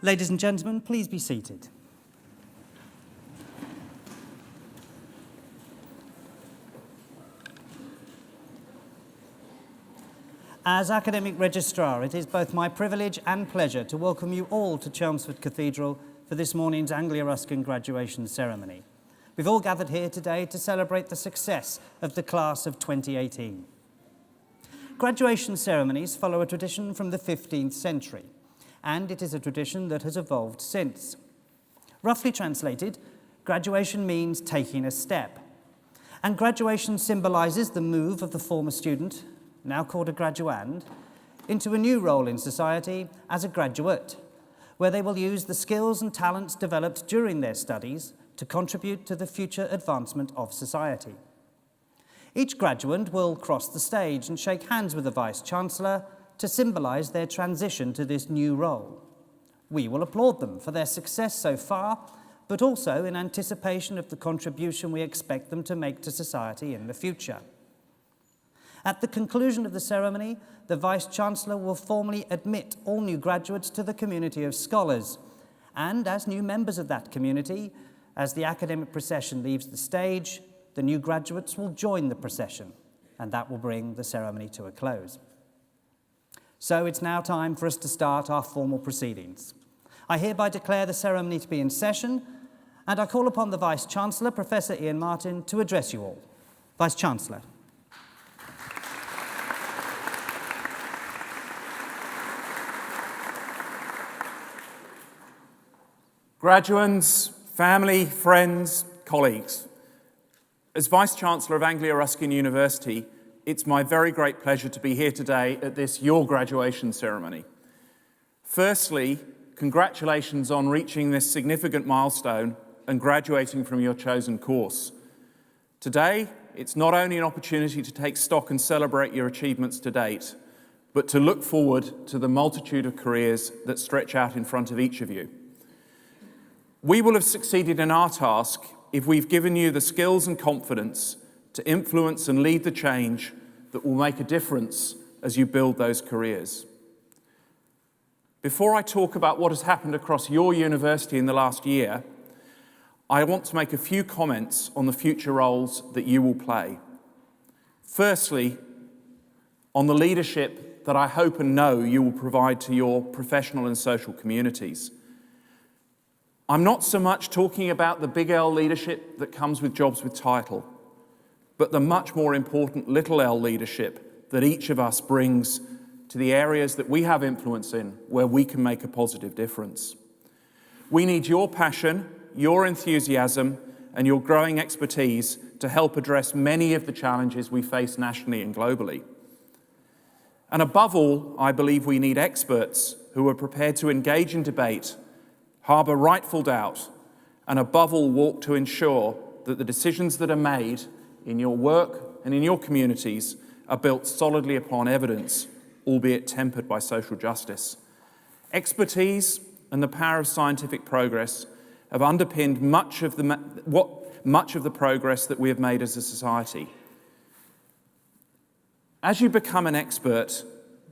Ladies and gentlemen, please be seated. As Academic Registrar, it is both my privilege and pleasure to welcome you all to Chelmsford Cathedral for this morning's Anglia-Ruskin graduation ceremony. We've all gathered here today to celebrate the success of the class of 2018. Graduation ceremonies follow a tradition from the 15th century, and it is a tradition that has evolved since. Roughly translated, graduation means taking a step, and graduation symbolises the move of the former student, now called a graduand, into a new role in society as a graduate, where they will use the skills and talents developed during their studies to contribute to the future advancement of society. Each graduand will cross the stage and shake hands with the Vice-Chancellor to symbolise their transition to this new role. We will applaud them for their success so far, but also in anticipation of the contribution we expect them to make to society in the future. At the conclusion of the ceremony, the Vice-Chancellor will formally admit all new graduates to the community of scholars, and as new members of that community, as the academic procession leaves the stage, the new graduates will join the procession, and that will bring the ceremony to a close. So it's now time for us to start our formal proceedings. I hereby declare the ceremony to be in session, and I call upon the Vice-Chancellor, Professor Ian Martin, to address you all. Vice-Chancellor. Graduands, family, friends, colleagues. As Vice-Chancellor of Anglia-Ruskin University, it's my very great pleasure to be here today at this your graduation ceremony. Firstly, congratulations on reaching this significant milestone and graduating from your chosen course. Today, it's not only an opportunity to take stock and celebrate your achievements to date, but to look forward to the multitude of careers that stretch out in front of each of you. We will have succeeded in our task if we've given you the skills and confidence to influence and lead the change that will make a difference as you build those careers. Before I talk about what has happened across your university in the last year, I want to make a few comments on the future roles that you will play. Firstly, on the leadership that I hope and know you will provide to your professional and social communities. I'm not so much talking about the big L leadership that comes with jobs with title, but the much more important little L leadership that each of us brings to the areas that we have influence in, where we can make a positive difference. We need your passion, your enthusiasm, and your growing expertise to help address many of the challenges we face nationally and globally. And above all, I believe we need experts who are prepared to engage in debate, harbour rightful doubt, and above all walk to ensure that the decisions that are made in your work and in your communities are built solidly upon evidence, albeit tempered by social justice. Expertise and the power of scientific progress have underpinned much of the progress that we have made as a society. As you become an expert,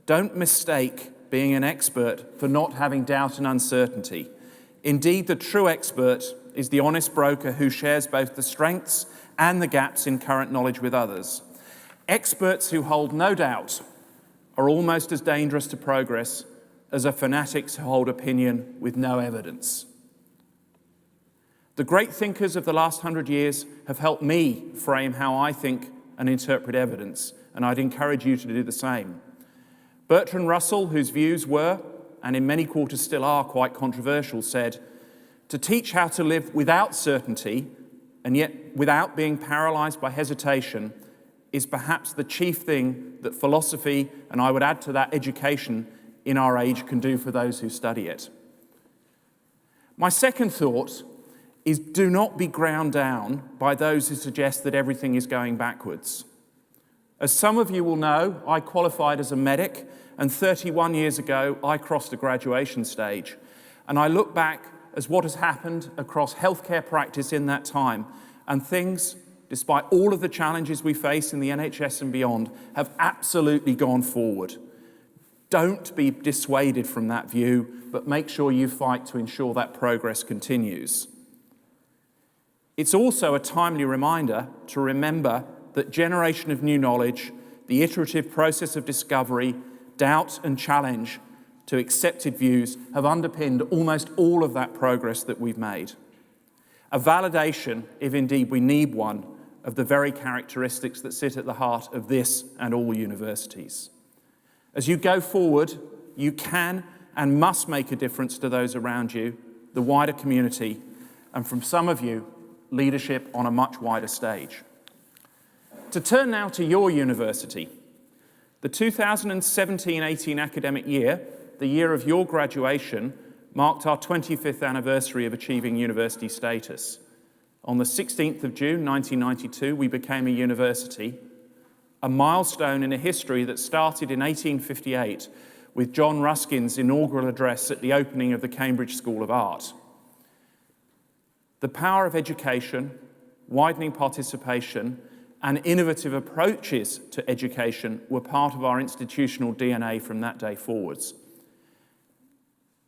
don't mistake being an expert for not having doubt and uncertainty. Indeed, the true expert is the honest broker who shares both the strengths and the gaps in current knowledge with others. Experts who hold no doubt are almost as dangerous to progress as a fanatics who hold opinion with no evidence. The great thinkers of the last 100 years have helped me frame how I think and interpret evidence, and I'd encourage you to do the same. Bertrand Russell, whose views were, and in many quarters still are, quite controversial, said, "To teach how to live without certainty, and yet without being paralysed by hesitation, is perhaps the chief thing that philosophy, and I would add to that education, in our age can do for those who study it." My second thought is do not be ground down by those who suggest that everything is going backwards. As some of you will know, I qualified as a medic, and 31 years ago, I crossed the graduation stage. And I look back as what has happened across healthcare practice in that time, and things, despite all of the challenges we face in the NHS and beyond, have absolutely gone forward. Don't be dissuaded from that view, but make sure you fight to ensure that progress continues. It's also a timely reminder to remember that generation of new knowledge, the iterative process of discovery, doubt and challenge to accepted views have underpinned almost all of that progress that we've made. A validation, if indeed we need one, of the very characteristics that sit at the heart of this and all universities. As you go forward, you can and must make a difference to those around you, the wider community, and from some of you, leadership on a much wider stage. To turn now to your university, the 2017-18 academic year, the year of your graduation, marked our 25th anniversary of achieving university status. On the 16th of June 1992, we became a university, a milestone in a history that started in 1858 with John Ruskin's inaugural address at the opening of the Cambridge School of Art. The power of education, widening participation, and innovative approaches to education were part of our institutional DNA from that day forwards.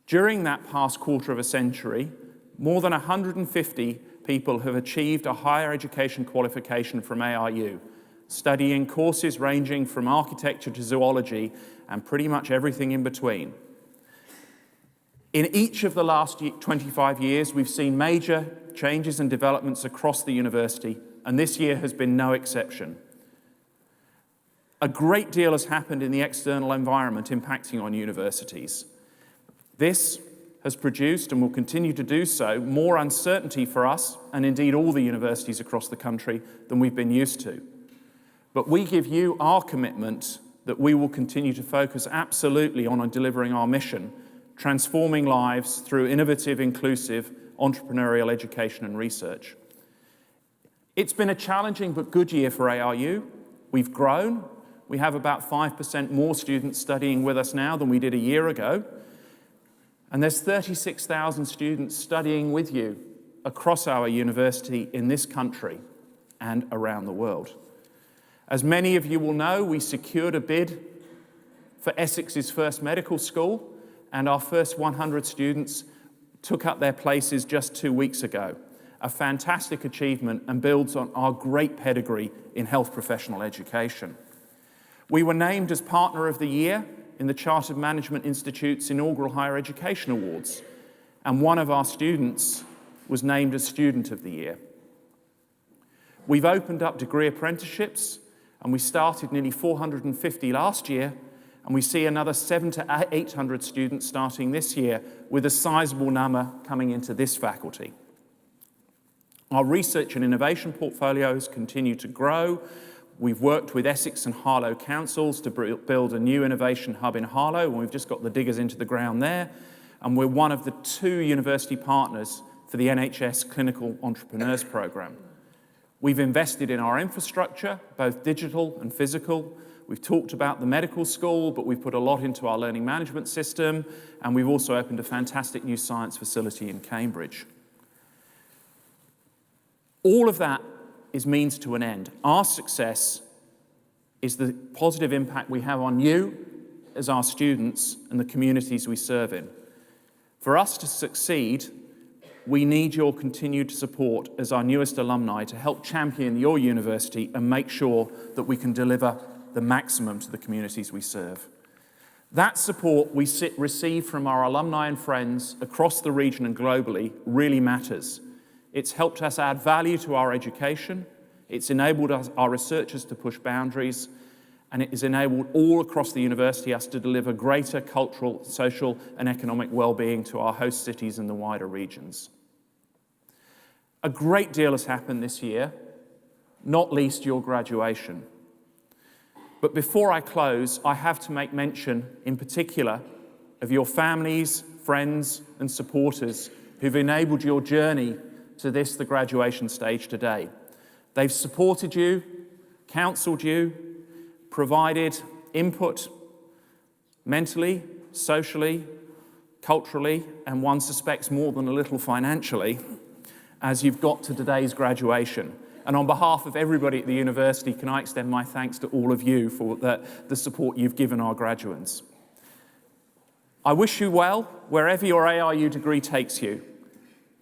During that past quarter of a century, more than 150 people have achieved a higher education qualification from ARU, studying courses ranging from architecture to zoology and pretty much everything in between. In each of the last 25 years, we've seen major changes and developments across the university, and this year has been no exception. A great deal has happened in the external environment impacting on universities. This has produced, and will continue to do so, more uncertainty for us, and indeed all the universities across the country, than we've been used to. But we give you our commitment that we will continue to focus absolutely on delivering our mission, transforming lives through innovative, inclusive, entrepreneurial education and research. It's been a challenging but good year for ARU. We've grown. We have about 5% more students studying with us now than we did a year ago. And there's 36,000 students studying with you across our university in this country and around the world. As many of you will know, we secured a bid for Essex's first medical school, and our first 100 students took up their places just 2 weeks ago. A fantastic achievement and builds on our great pedigree in health professional education. We were named as Partner of the Year in the Chartered Management Institute's inaugural Higher Education Awards, and one of our students was named as Student of the Year. We've opened up degree apprenticeships, and we started nearly 450 last year, and we see another 700 to 800 students starting this year, with a sizable number coming into this faculty. Our research and innovation portfolios continue to grow. We've worked with Essex and Harlow councils to build a new innovation hub in Harlow, and we've just got the diggers into the ground there. And we're one of the 2 university partners for the NHS Clinical Entrepreneurs Programme. We've invested in our infrastructure, both digital and physical. We've talked about the medical school, but we've put a lot into our learning management system, and we've also opened a fantastic new science facility in Cambridge. All of that is means to an end. Our success is the positive impact we have on you as our students and the communities we serve in. For us to succeed, we need your continued support as our newest alumni to help champion your university and make sure that we can deliver the maximum to the communities we serve. That support we receive from our alumni and friends across the region and globally really matters. It's helped us add value to our education, it's enabled our researchers to push boundaries, and it has enabled all across the university us to deliver greater cultural, social and economic well-being to our host cities and the wider regions. A great deal has happened this year, not least your graduation. But before I close, I have to make mention in particular of your families, friends and supporters who've enabled your journey to the graduation stage today. They've supported you, counselled you, provided input mentally, socially, culturally, and one suspects more than a little financially, as you've got to today's graduation. And on behalf of everybody at the university, can I extend my thanks to all of you for the support you've given our graduates. I wish you well wherever your ARU degree takes you.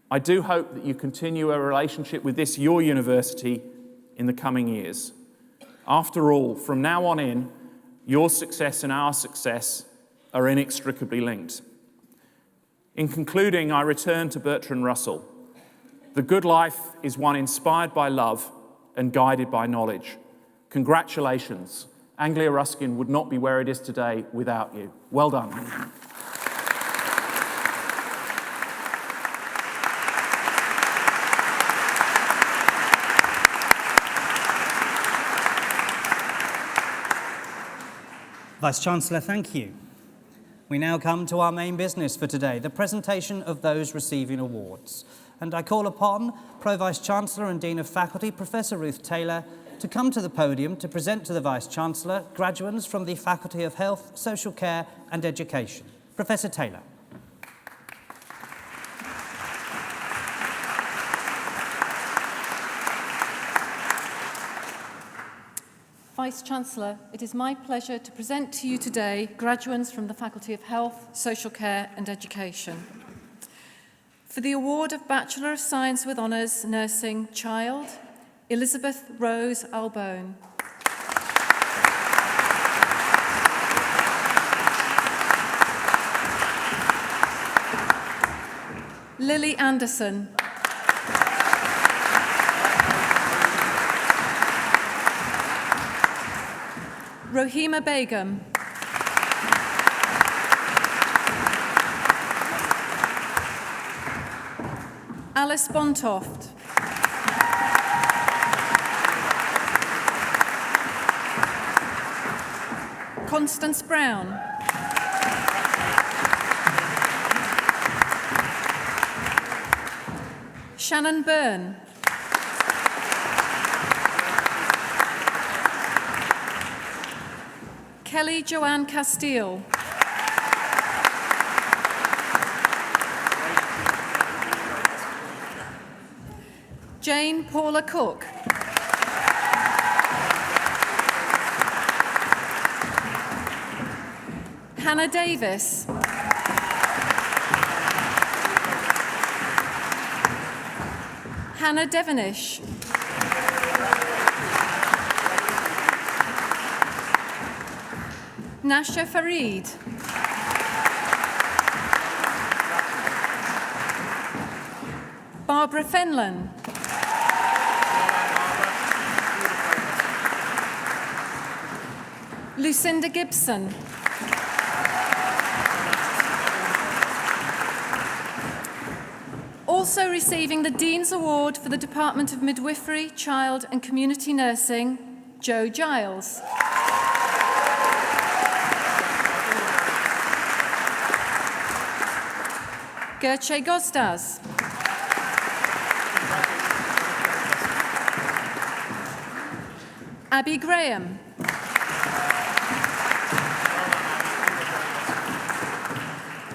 I do hope that you continue a relationship with this, your university, in the coming years. After all, from now on in, your success and our success are inextricably linked. In concluding, I return to Bertrand Russell. The good life is one inspired by love and guided by knowledge. Congratulations. Anglia Ruskin would not be where it is today without you. Well done. Vice-Chancellor, thank you. We now come to our main business for today, the presentation of those receiving awards. And I call upon Pro-Vice-Chancellor and Dean of Faculty, Professor Ruth Taylor, to come to the podium to present to the Vice-Chancellor graduates from the Faculty of Health, Social Care and Education. Professor Taylor. Vice-Chancellor, it is my pleasure to present to you today graduates from the Faculty of Health, Social Care and Education. For the award of Bachelor of Science with Honours Nursing Child, Elizabeth Rose Albone. Lily Anderson. Rohima Begum. Alice Bontoft. Constance Brown. Shannon Byrne. Kelly Joanne Castile. Jane Paula Cook. Hannah Davis. Hannah Devonish. Nasha Farid. Barbara Fenlon. Lucinda Gibson. Also receiving the Dean's Award for the Department of Midwifery, Child and Community Nursing, Jo Giles. Gertje Gostas. Abby Graham.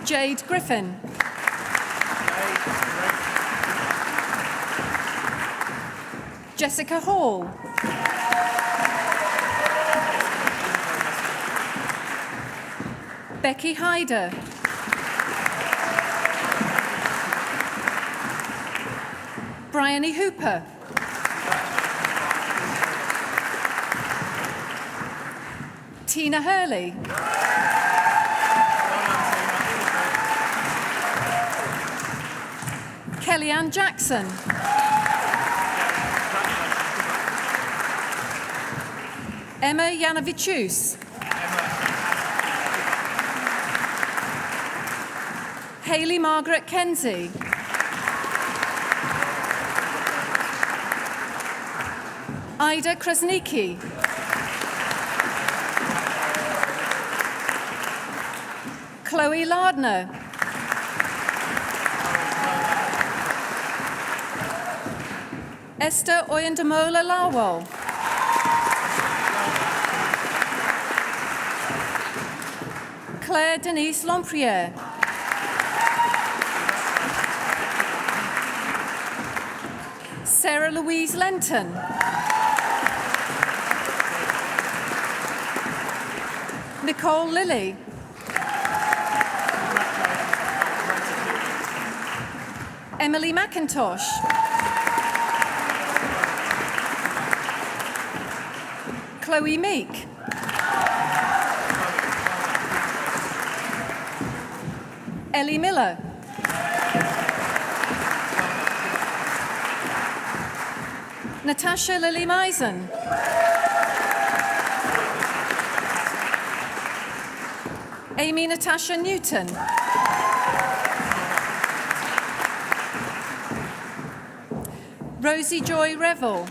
Jade Griffin. Jessica Hall. Becky Hyder. Bryony Hooper. Tina Hurley. Kellyanne Jackson. Emma Yanavichus. Hayley Margaret Kenzie. Ida Krasnicki. Chloe Lardner. Esther Oyendamola Lawal. Claire Denise Lompriere. Sarah Louise Lenton. Nicole Lilly. Emily McIntosh. Chloe Meek. Ellie Miller. Natasha Lily Misen. Amy Natasha Newton. Rosie Joy Revel.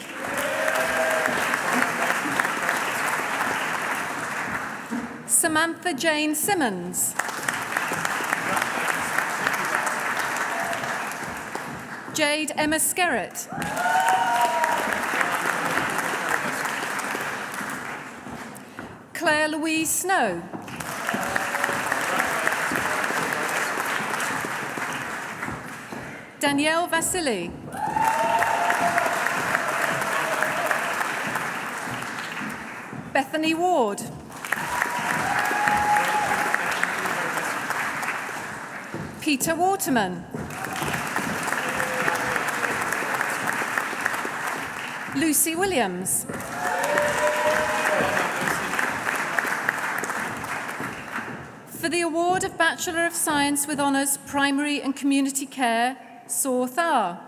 Samantha Jane Simmons. Jade Emma Skerritt. Claire Louise Snow. Danielle Vasily. Bethany Ward. Peter Waterman. Lucy Williams. For the award of Bachelor of Science with Honours, Primary and Community Care, Saw Thar.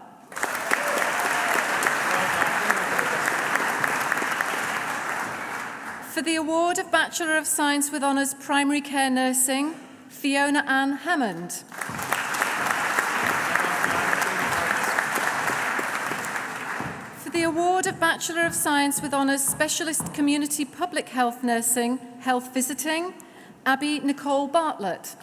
For the award of Bachelor of Science with Honours, Primary Care Nursing, Fiona Ann Hammond. For the award of Bachelor of Science with Honours, Specialist Community Public Health Nursing, Health Visiting, Abby Nicole Bartlett.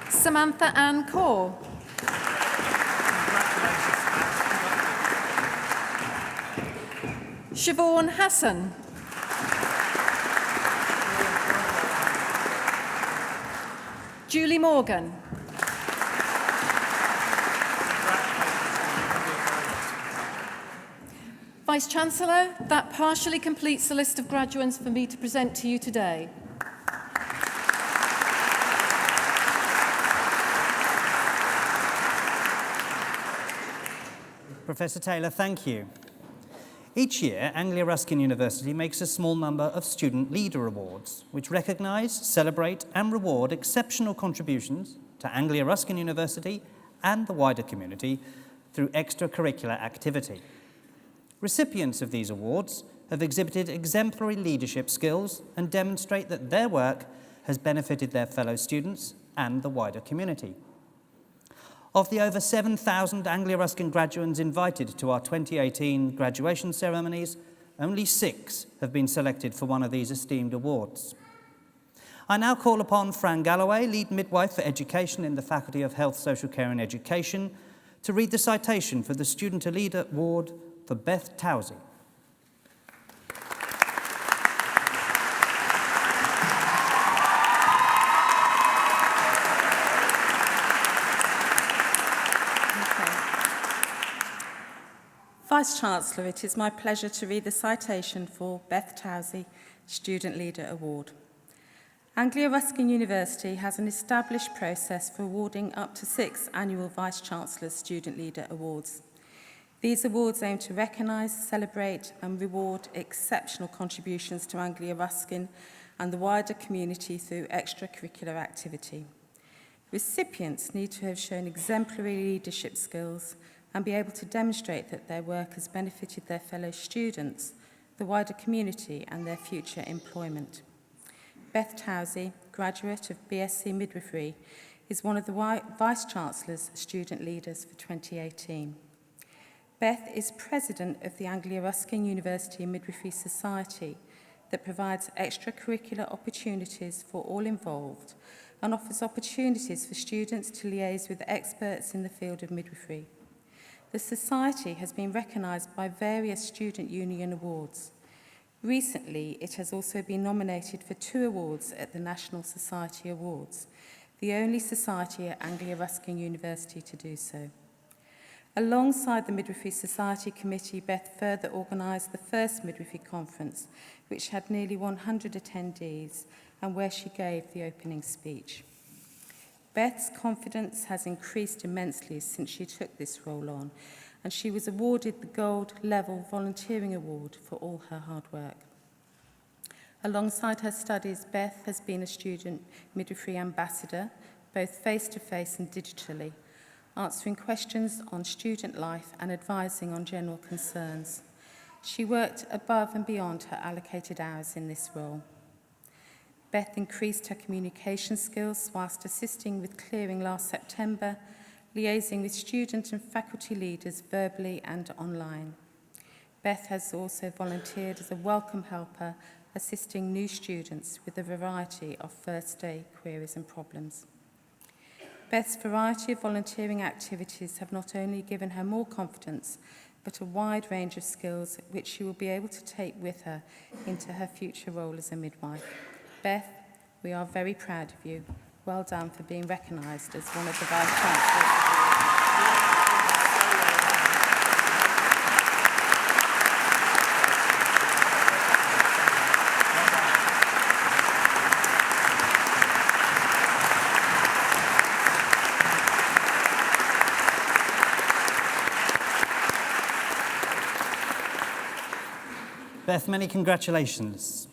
Samantha Ann Kaur. Siobhan Hassan. Julie Morgan. Vice-Chancellor, that partially completes the list of graduates for me to present to you today. Professor Taylor, thank you. Each year, Anglia Ruskin University makes a small number of Student Leader Awards, which recognise, celebrate and reward exceptional contributions to Anglia Ruskin University and the wider community through extracurricular activity. Recipients of these awards have exhibited exemplary leadership skills and demonstrate that their work has benefited their fellow students and the wider community. Of the over 7,000 Anglia Ruskin graduates invited to our 2018 graduation ceremonies, only 6 have been selected for one of these esteemed awards. I now call upon Fran Galloway, Lead Midwife for Education in the Faculty of Health, Social Care and Education, to read the citation for the Student Leader Award for Beth Towsey. Vice-Chancellor, it is my pleasure to read the citation for Beth Towsey Student Leader Award. Anglia Ruskin University has an established process for awarding up to 6 annual Vice-Chancellor Student Leader Awards. These awards aim to recognise, celebrate and reward exceptional contributions to Anglia Ruskin and the wider community through extracurricular activity. Recipients need to have shown exemplary leadership skills and be able to demonstrate that their work has benefited their fellow students, the wider community and their future employment. Beth Towsey, graduate of BSc Midwifery, is one of the Vice-Chancellor's student leaders for 2018. Beth is president of the Anglia Ruskin University Midwifery Society that provides extracurricular opportunities for all involved and offers opportunities for students to liaise with experts in the field of midwifery. The Society has been recognised by various student union awards. Recently, it has also been nominated for 2 awards at the National Society Awards, the only society at Anglia Ruskin University to do so. Alongside the Midwifery Society Committee, Beth further organised the first Midwifery Conference, which had nearly 100 attendees and where she gave the opening speech. Beth's confidence has increased immensely since she took this role on, and she was awarded the Gold Level Volunteering Award for all her hard work. Alongside her studies, Beth has been a student midwifery ambassador, both face-to-face and digitally, answering questions on student life and advising on general concerns. She worked above and beyond her allocated hours in this role. Beth increased her communication skills whilst assisting with clearing last September, liaising with student and faculty leaders verbally and online. Beth has also volunteered as a welcome helper, assisting new students with a variety of first day queries and problems. Beth's variety of volunteering activities have not only given her more confidence, but a wide range of skills which she will be able to take with her into her future role as a midwife. Beth, we are very proud of you. Well done for being recognised as one of the Vice-Chancellors. Beth, many congratulations.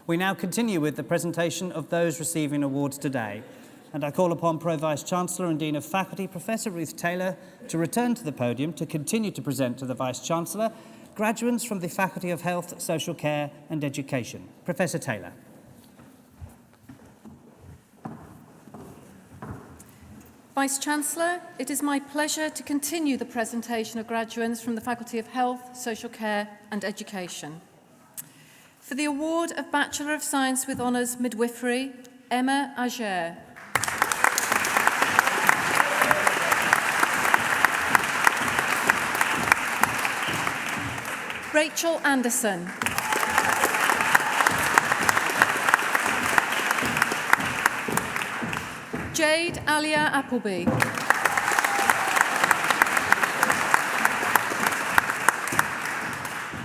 We now continue with the presentation of those receiving awards today, and I call upon Pro-Vice-Chancellor and Dean of Faculty, Professor Ruth Taylor, to return to the podium to continue to present to the Vice-Chancellor graduates from the Faculty of Health, Social Care and Education. Professor Taylor. Vice-Chancellor, it is my pleasure to continue the presentation of graduates from the Faculty of Health, Social Care and Education. For the award of Bachelor of Science with Honours Midwifery, Emma Ager. Rachel Anderson. Jade Alia Appleby.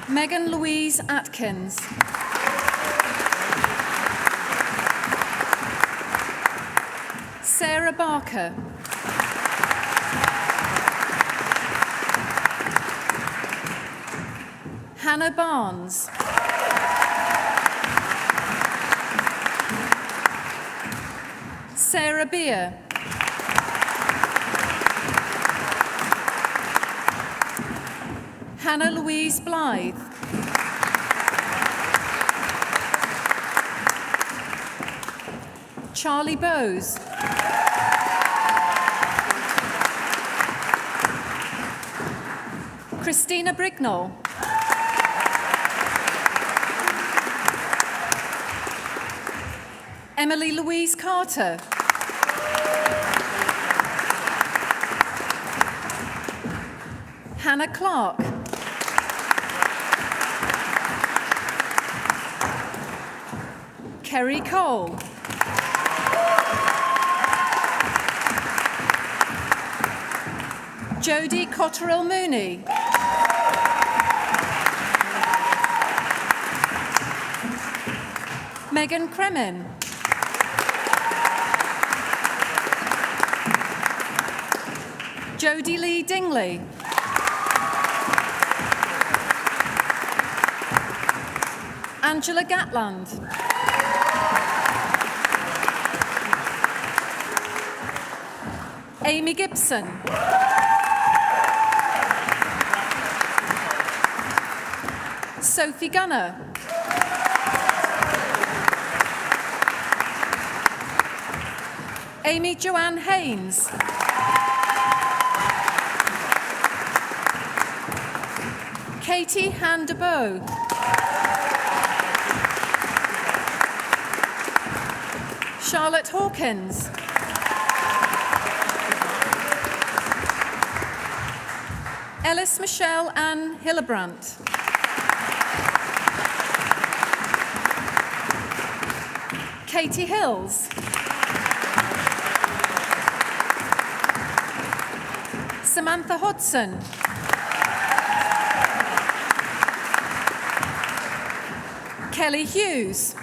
Megan Louise Atkins. Sarah Barker. Hannah Barnes. Sarah Beer. Hannah Louise Blythe. Charlie Bowes. Christina Brignall. Emily Louise Carter. Hannah Clark. Kerry Cole. Jodie Cotterill Mooney. Megan Kremen. Jodie Lee Dingley. Angela Gatland. Amy Gibson. Sophie Gunner. Amy Joanne Haynes. Katie Handebow. Charlotte Hawkins. Ellis Michelle Ann Hillebrandt. Katie Hills. Samantha Hodson. Kelly Hughes.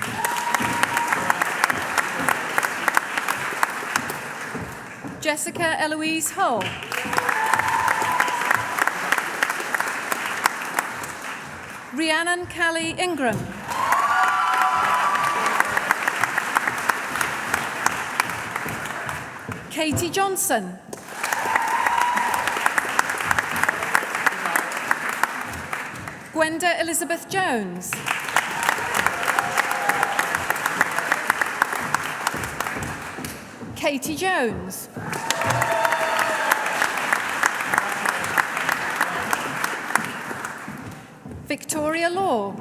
Jessica Eloise Hull. Rhiannon Callie Ingram. Katie Johnson. Gwenda Elizabeth Jones. Katie Jones. Victoria Law.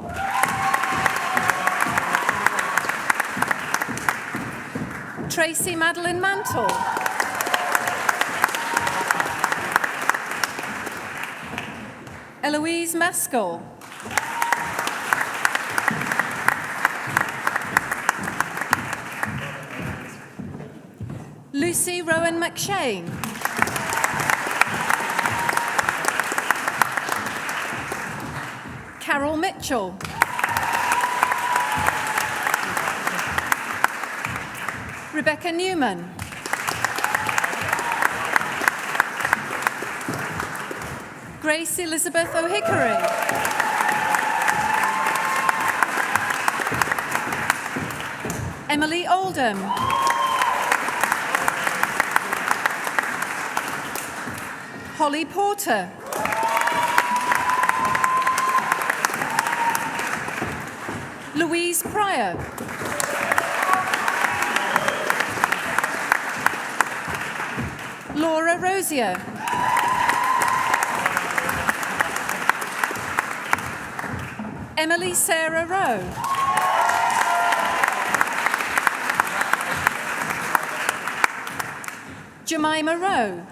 Tracy Madeline Mantle. Eloise Maskell. Lucy Rowan McShane. Carol Mitchell. Rebecca Newman. Grace Elizabeth O'Hickory. Emily Oldham. Holly Porter. Louise Pryor. Laura Rosier. Emily Sarah Rowe. Jemima Rowe.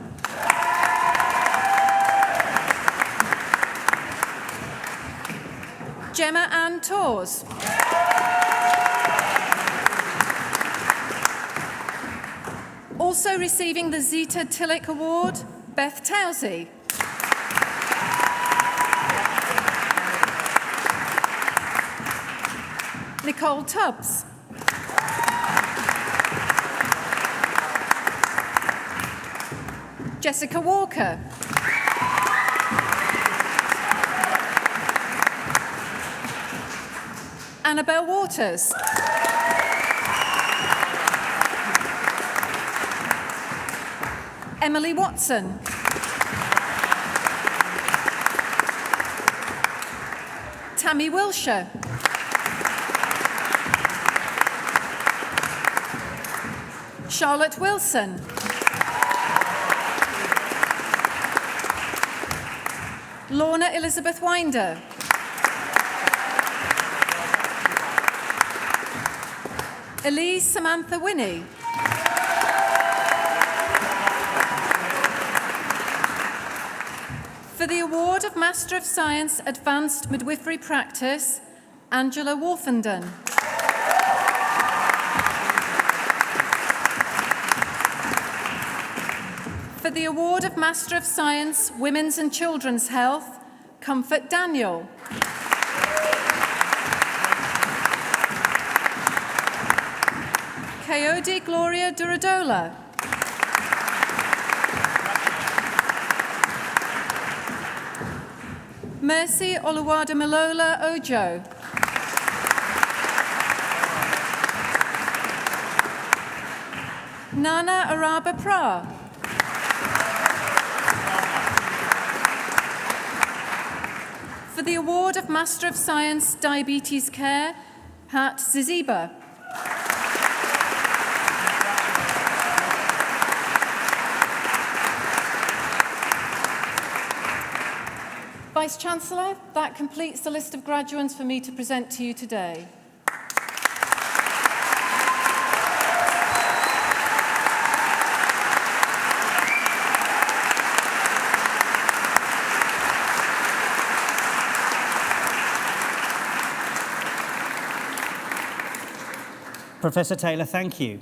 Gemma Ann Tors. Also receiving the Zita Tillich Award, Beth Towsey. Nicole Tubbs. Jessica Walker. Annabelle Waters. Emily Watson. Tammy Wilshire. Charlotte Wilson. Lorna Elizabeth Winder. Elise Samantha Winnie. For the award of Master of Science Advanced Midwifery Practice, Angela Wolfenden. For the award of Master of Science Women's and Children's Health, Comfort Daniel. Coyote Gloria Duradola. Mercy Oluwadamilola Ojo. Nana Araba Pra. For the award of Master of Science Diabetes Care, Pat Ziziba. Vice-Chancellor, that completes the list of graduates for me to present to you today. Professor Taylor, thank you.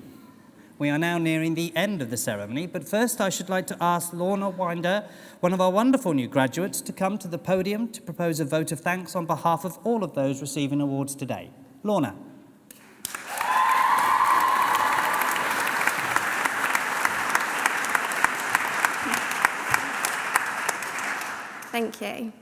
We are now nearing the end of the ceremony, but first I should like to ask Lorna Winder, one of our wonderful new graduates, to come to the podium to propose a vote of thanks on behalf of all of those receiving awards today. Lorna. Thank you.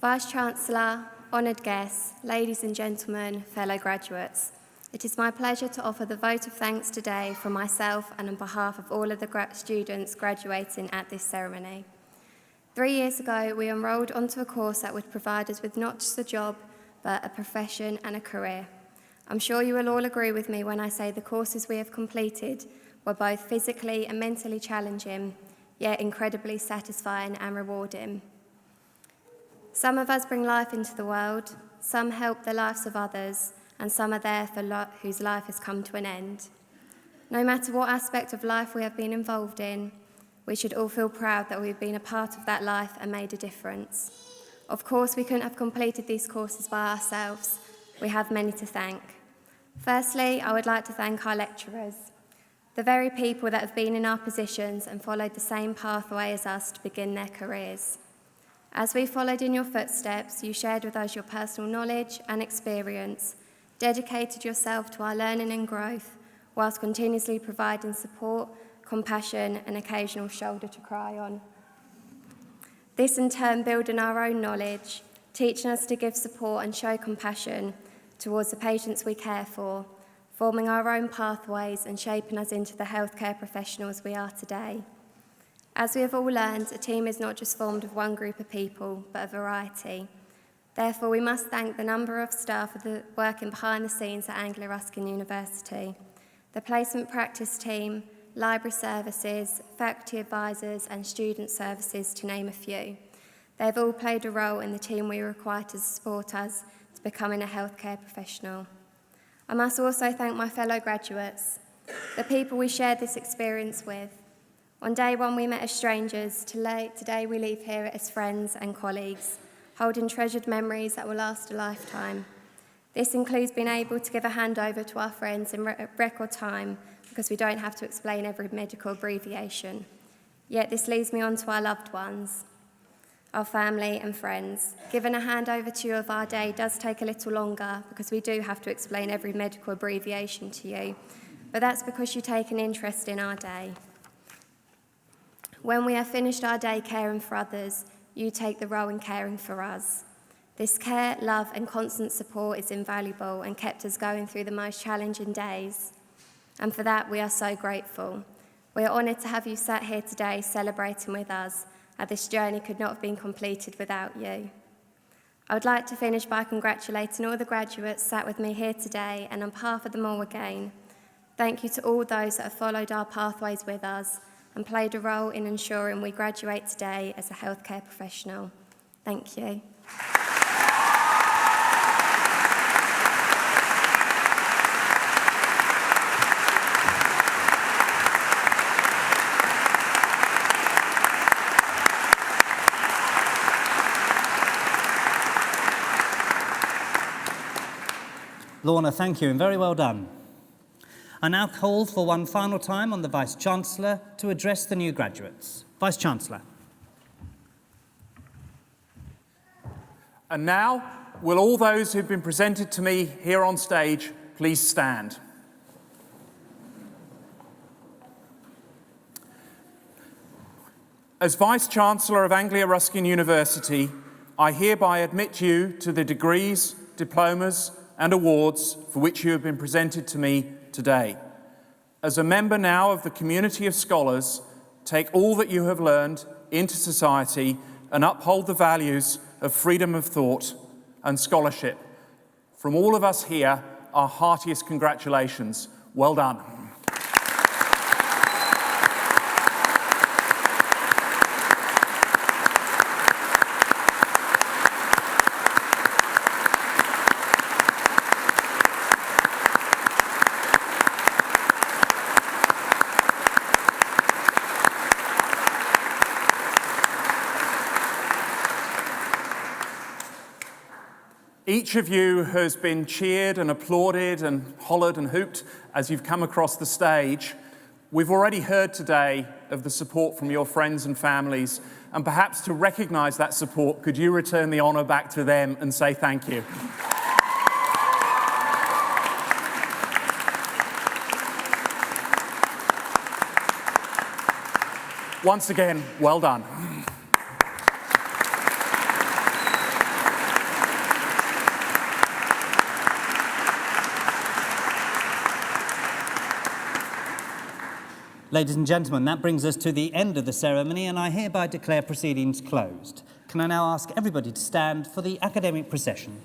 Vice-Chancellor, honoured guests, ladies and gentlemen, fellow graduates, it is my pleasure to offer the vote of thanks today from myself and on behalf of all of the students graduating at this ceremony. 3 years ago, we enrolled onto a course that would provide us with not just a job, but a profession and a career. I'm sure you will all agree with me when I say the courses we have completed were both physically and mentally challenging, yet incredibly satisfying and rewarding. Some of us bring life into the world, some help the lives of others, and some are there for whose life has come to an end. No matter what aspect of life we have been involved in, we should all feel proud that we've been a part of that life and made a difference. Of course, we couldn't have completed these courses by ourselves. We have many to thank. Firstly, I would like to thank our lecturers, the very people that have been in our positions and followed the same pathway as us to begin their careers. As we followed in your footsteps, you shared with us your personal knowledge and experience, dedicated yourself to our learning and growth, whilst continuously providing support, compassion, and occasional shoulder to cry on. This in turn building our own knowledge, teaching us to give support and show compassion towards the patients we care for, forming our own pathways and shaping us into the healthcare professionals we are today. As we have all learned, a team is not just formed of one group of people, but a variety. Therefore, we must thank the number of staff working behind the scenes at Anglia Ruskin University, the placement practice team, library services, faculty advisors, and student services, to name a few. They have all played a role in the team we require to support us to becoming a healthcare professional. I must also thank my fellow graduates, the people we shared this experience with. On day one, we met as strangers. Today, we leave here as friends and colleagues, holding treasured memories that will last a lifetime. This includes being able to give a handover to our friends in record time because we don't have to explain every medical abbreviation. Yet this leads me on to our loved ones, our family and friends. Giving a handover to you of our day does take a little longer because we do have to explain every medical abbreviation to you, but that's because you take an interest in our day. When we have finished our day caring for others, you take the role in caring for us. This care, love, and constant support is invaluable and kept us going through the most challenging days. And for that, we are so grateful. We are honoured to have you sat here today celebrating with us, as this journey could not have been completed without you. I would like to finish by congratulating all the graduates sat with me here today, and on behalf of them all again, thank you to all those that have followed our pathways with us and played a role in ensuring we graduate today as a healthcare professional. Thank you. Lorna, thank you, and very well done. I now call for one final time on the Vice-Chancellor to address the new graduates. Vice-Chancellor. And now, will all those who've been presented to me here on stage please stand? As Vice-Chancellor of Anglia Ruskin University, I hereby admit you to the degrees, diplomas, and awards for which you have been presented to me today. As a member now of the community of scholars, take all that you have learned into society and uphold the values of freedom of thought and scholarship. From all of us here, our heartiest congratulations. Well done. Each of you has been cheered and applauded and hollered and hooped as you've come across the stage. We've already heard today of the support from your friends and families, and perhaps to recognise that support, could you return the honour back to them and say thank you? Once again, well done. Ladies and gentlemen, that brings us to the end of the ceremony, and I hereby declare proceedings closed. Can I now ask everybody to stand for the academic procession?